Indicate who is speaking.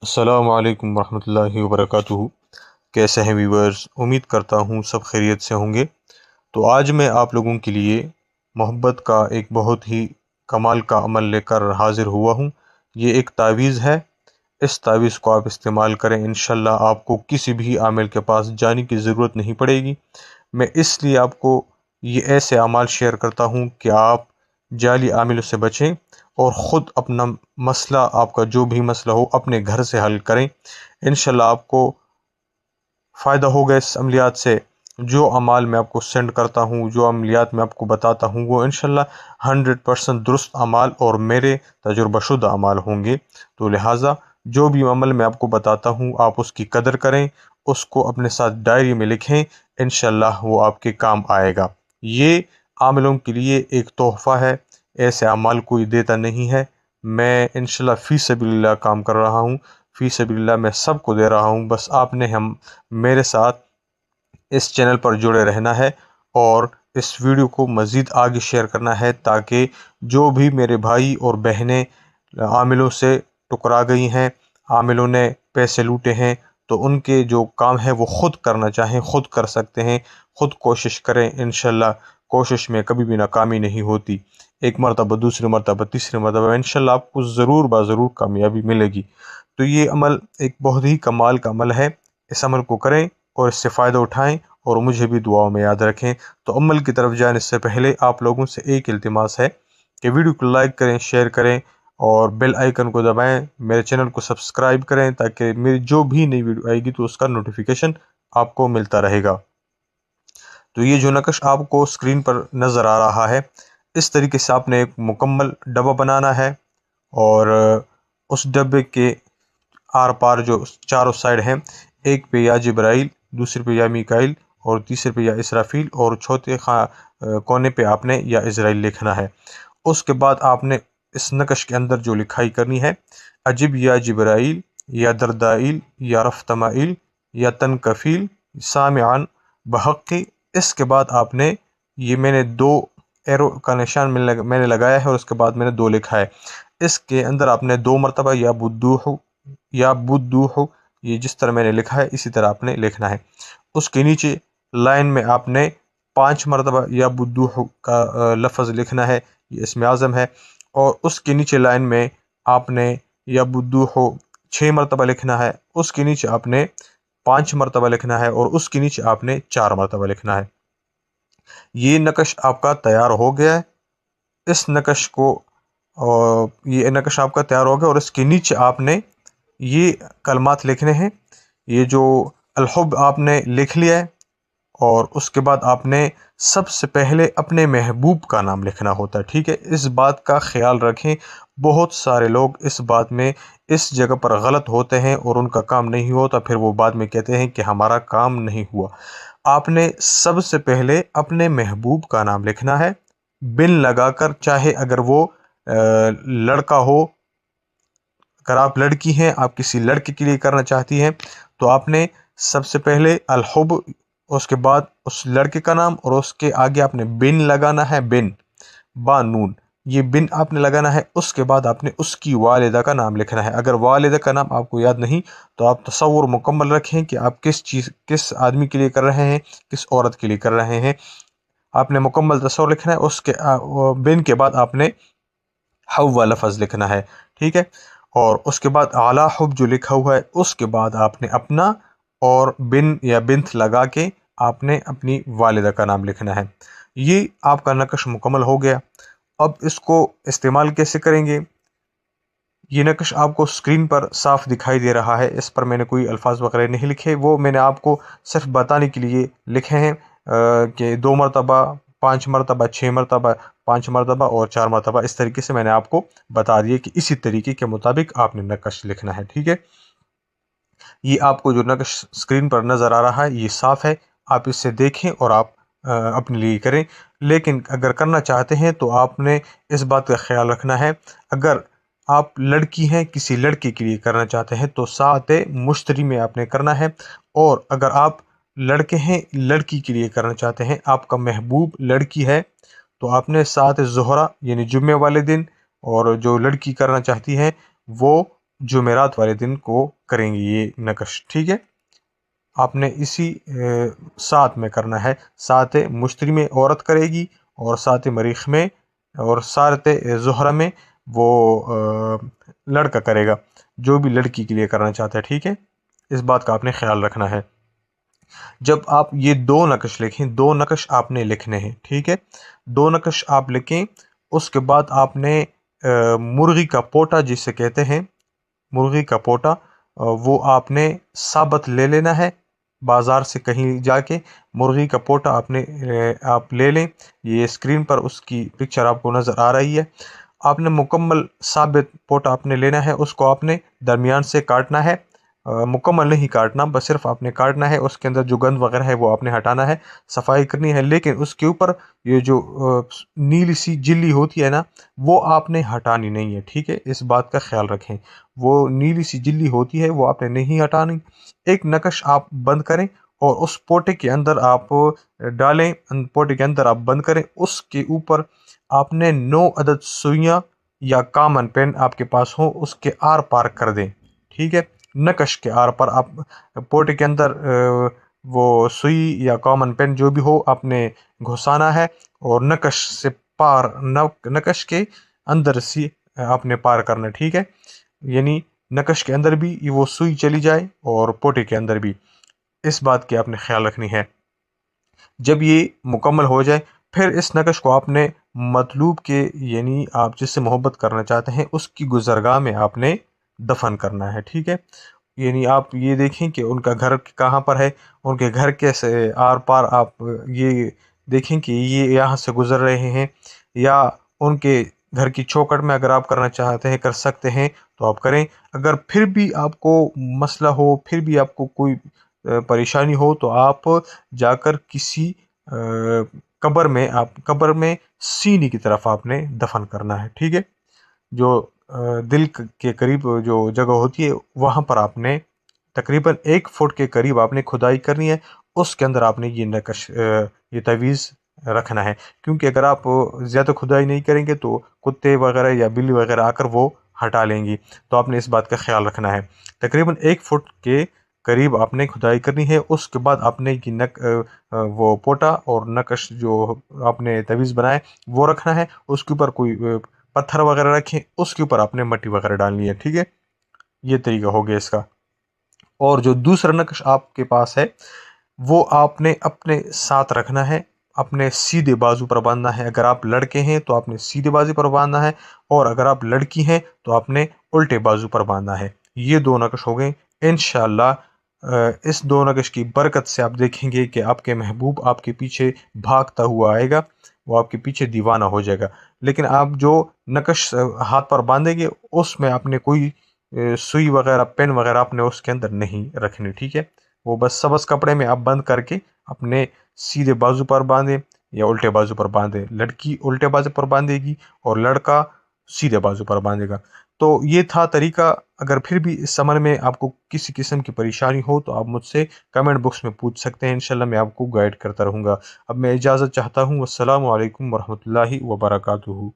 Speaker 1: अस्सलामु अलैकुम वरहमतुल्लाहि वबरकातुहू। कैसे हैं व्यूवर्स? उम्मीद करता हूँ सब खैरियत से होंगे। तो आज मैं आप लोगों के लिए मोहब्बत का एक बहुत ही कमाल का अमल लेकर हाज़िर हुआ हूँ। ये एक तावीज़ है। इस तावीज़ को आप इस्तेमाल करें, इंशाल्लाह आपको किसी भी आमिल के पास जाने की ज़रूरत नहीं पड़ेगी। मैं इसलिए आपको ये ऐसे अमाल शेयर करता हूँ कि आप जाली आमिलों से बचें और ख़ुद अपना मसला, आपका जो भी मसला हो, अपने घर से हल करें। इंशाल्लाह आपको फ़ायदा होगा इस अमलियात से। जो अमाल मैं आपको सेंड करता हूँ, जो अमलियात मैं आपको बताता हूँ, वो इंशाल्लाह 100% दुरुस्त अमाल और मेरे तजुर्बाशुदा अमाल होंगे। तो लिहाजा जो भी अमल मैं आपको बताता हूँ, आप उसकी कदर करें, उसको अपने साथ डायरी में लिखें। इंशाल्लाह वो आपके काम आएगा। ये आमिलों के लिए एक तोहफ़ा है। ऐसे अमाल कोई देता नहीं है। मैं इंशाल्लाह फ़ी सबीलिल्लाह काम कर रहा हूँ। फ़ी सबीलिल्लाह मैं सबको दे रहा हूँ। बस आपने हम मेरे साथ इस चैनल पर जुड़े रहना है और इस वीडियो को मज़ीद आगे शेयर करना है, ताकि जो भी मेरे भाई और बहनें आमिलों से टुकरा गई हैं, आमिलों ने पैसे लूटे हैं, तो उनके जो काम है वो ख़ुद करना चाहें, ख़ुद कर सकते हैं। ख़ुद कोशिश करें। इंशाल्लाह कोशिश में कभी भी नाकामी नहीं होती। एक मरतबा, दूसरी मरतबा, तीसरी मरतबा इंशाल्लाह आपको ज़रूर ज़रूर कामयाबी मिलेगी। तो ये अमल एक बहुत ही कमाल का अमल है। इस अमल को करें और इससे फ़ायदा उठाएं और मुझे भी दुआओं में याद रखें। तो अमल की तरफ जाने से पहले आप लोगों से एक इल्तिमास है कि वीडियो को लाइक करें, शेयर करें और बेल आइकन को दबाएं। मेरे चैनल को सब्सक्राइब करें ताकि मेरी जो भी नई वीडियो आएगी तो उसका नोटिफिकेशन आपको मिलता रहेगा। तो ये जो नक्श आपको स्क्रीन पर नज़र आ रहा है, इस तरीके से आपने एक मुकम्मल डब्बा बनाना है और उस डब्बे के आर पार जो चारों साइड हैं, एक पे या जिब्राइल, दूसरे पे या मीकाइल और तीसरे पे या इसराफील और चौथे कोने पे आपने या इज़राइल लिखना है। उसके बाद आपने इस नक्श के अंदर जो लिखाई करनी है, अजिब या जिब्राइल या दरदाइल या रफ्तमाइल या तनकफील सामियान बहक़ी। इसके बाद आपने ये मैंने दो एरो का निशान मैंने लगाया है और उसके बाद मैंने दो लिखा है। इसके अंदर आपने दो मरतबा या बुद्दूह, ये जिस तरह मैंने लिखा है इसी तरह आपने लिखना है। उसके नीचे लाइन में आपने 5 मरतबा या बुद्दूह का लफ्ज़ लिखना है, ये इसमें आज़म है। और उसके नीचे लाइन में आपने या बुद्दूह 6 मरतबा लिखना है। उसके नीचे आपने 5 मरतबा लिखना है और उसके नीचे आपने 4 मरतबा लिखना है। ये नक्श आपका तैयार हो गया है। इस नक्श को ये नक्श आपका तैयार हो गया और इसके नीचे आपने ये कलमात लिखने हैं। ये जो अलहुब आपने लिख लिया है और उसके बाद आपने सबसे पहले अपने महबूब का नाम लिखना होता है। ठीक है, इस बात का ख्याल रखें। बहुत सारे लोग इस बात में इस जगह पर गलत होते हैं और उनका काम नहीं होता, फिर वो बाद में कहते हैं कि हमारा काम नहीं हुआ। आपने सबसे पहले अपने महबूब का नाम लिखना है बिन लगाकर, चाहे अगर वो लड़का हो। अगर आप लड़की हैं, आप किसी लड़के के लिए करना चाहती हैं, तो आपने सबसे पहले अलहुब, उसके बाद उस लड़के का नाम और उसके आगे आपने बिन लगाना है, बिन बानून, ये बिन आपने लगाना है। उसके बाद आपने उसकी वालिदा का नाम लिखना है। अगर वालिदा का नाम आपको याद नहीं तो आप तसव्वुर मुकम्मल रखें कि आप किस आदमी के लिए कर रहे हैं, किस औरत के लिए कर रहे हैं। आपने मुकम्मल तसव्वुर लिखना है। उसके बिन के बाद आपने हव्वा लफ्ज़ लिखना है। ठीक है, और उसके बाद आला हुब जो लिखा हुआ है, उसके बाद आपने अपना और बिन या बिन्त लगा के आपने अपनी वालिदा का नाम लिखना है। ये आपका नक्श मुकम्मल हो गया। अब इसको इस्तेमाल कैसे करेंगे? ये नक्श आपको स्क्रीन पर साफ दिखाई दे रहा है। इस पर मैंने कोई अल्फाज वगैरह नहीं लिखे, वो मैंने आपको सिर्फ बताने के लिए लिखे हैं कि 2 मरतबा, 5 मरतबा, 6 मरतबा, 5 मरतबा और 4 मरतबा। इस तरीके से मैंने आपको बता दिए कि इसी तरीके के मुताबिक आपने नक्श लिखना है। ठीक है, ये आपको जो नक्श स्क्रीन पर नज़र आ रहा है ये साफ़ है। आप इससे देखें और आप अपने लिए करें। लेकिन अगर करना चाहते हैं तो आपने इस बात का ख्याल रखना है, अगर आप लड़की हैं, किसी लड़के के लिए करना चाहते हैं तो सात मुश्तरी में आपने करना है। और अगर आप लड़के हैं, लड़की के लिए करना चाहते हैं, आपका महबूब लड़की है, तो आपने सात ज़ोहरा यानी जुम्मे वाले दिन, और जो लड़की करना चाहती है वो जुमेरात वाले दिन को करेंगे ये नकश, ठीक है। आपने इसी सात में करना है। सात मुश्तरी में औरत करेगी और सात मरीख में और सात ज़ुहरा में वो लड़का करेगा, जो भी लड़की के लिए करना चाहता है, ठीक है। इस बात का आपने ख्याल रखना है। जब आप ये दो नकश लिखें, दो नकश आपने लिखने हैं, ठीक है। दो नकश आप लिखें, उसके बाद आपने मुर्गी का पोटा जिसे कहते हैं, मुर्गी का पोटा, वो आपने साबत ले लेना है। बाज़ार से कहीं जाके मुर्गी का पोटा आप ले लें। ये स्क्रीन पर उसकी पिक्चर आपको नज़र आ रही है। आपने मुकम्मल साबित पोटा आपने लेना है, उसको आपने दरमियान से काटना है। मुकम्मल नहीं काटना, बस सिर्फ आपने काटना है। उसके अंदर जो गंद वगैरह है वो आपने हटाना है, सफाई करनी है। लेकिन उसके ऊपर ये जो नीली सी जिल्ली होती है ना, वो आपने हटानी नहीं है, ठीक है। इस बात का ख्याल रखें, वो नीली सी जिल्ली होती है वो आपने नहीं हटानी। एक नकश आप बंद करें और उस पोटे के अंदर आप डालें, पोटे के अंदर आप बंद करें। उसके ऊपर आपने 9 अदद सुइयाँ या कॉमन पेन आपके पास हो, उसके आर पार कर दें, ठीक है। नकश के आर पर आप पोटे के अंदर वो सुई या कॉमन पेन जो भी हो आपने घुसाना है और नकश से पार नकश के अंदर से आपने पार करना, ठीक है। यानी नकश के अंदर भी वो सुई चली जाए और पोटे के अंदर भी। इस बात की आपने ख्याल रखनी है। जब ये मुकम्मल हो जाए, फिर इस नकश को आपने मतलूब के यानी आप जिससे मोहब्बत करना चाहते हैं उसकी गुज़रगाह में आपने दफन करना है, ठीक है। यानी आप ये देखें कि उनका घर कहाँ पर है, उनके घर के से आर पार आप ये देखें कि ये यहाँ से गुज़र रहे हैं, या उनके घर की चौखट में अगर आप करना चाहते हैं कर सकते हैं तो आप करें। अगर फिर भी आपको मसला हो, फिर भी आपको कोई परेशानी हो, तो आप जाकर किसी कब्र में, आप कब्र में सीने की तरफ आपने दफन करना है, ठीक है। जो दिल के करीब जो जगह होती है वहाँ पर आपने तकरीबन 1 फुट के करीब आपने खुदाई करनी है। उसके अंदर आपने ये नकश ये तवीज़ रखना है, क्योंकि अगर आप ज़्यादा खुदाई नहीं करेंगे तो कुत्ते वगैरह या बिल्ली वगैरह आकर वो हटा लेंगी। तो आपने इस बात का ख्याल रखना है। तकरीबन 1 फुट के करीब आपने खुदाई करनी है। उसके बाद आपने ये वो पोटा और नकश जो आपने तवीज़ बनाए वो रखना है। उसके ऊपर कोई पत्थर वगैरह रखें, उसके ऊपर आपने मट्टी वगैरह डालनी है, ठीक है। ये तरीका हो गया इसका। और जो दूसरा नक्श आपके पास है वो आपने अपने साथ रखना है, अपने सीधे बाजू पर बांधना है। अगर आप लड़के हैं तो आपने सीधे बाजू पर बांधना है, और अगर आप लड़की हैं तो आपने उल्टे बाजू पर बांधना है। ये दो नक्श हो गए। इंशाअल्लाह इस दो नक्श की बरकत से आप देखेंगे कि आपके महबूब आपके पीछे भागता हुआ आएगा, वो आपके पीछे दीवाना हो जाएगा। लेकिन आप जो नक्श हाथ पर बांधेंगे उसमें आपने कोई सुई वगैरह पेन वगैरह आपने उसके अंदर नहीं रखनी, ठीक है। वो बस सबस कपड़े में आप बंद करके अपने सीधे बाजू पर बांधे या उल्टे बाजू पर बांधे। लड़की उल्टे बाजू पर बांधेगी और लड़का सीधे बाजू पर बांधेगा। तो ये था तरीका। अगर फिर भी इस समर में आपको किसी किस्म की परेशानी हो तो आप मुझसे कमेंट बॉक्स में पूछ सकते हैं। इंशाल्लाह मैं आपको गाइड करता रहूँगा। अब मैं इजाज़त चाहता हूँ। अस्सलामु अलैकुम वरहमतुल्लाहि वबरकातुहू।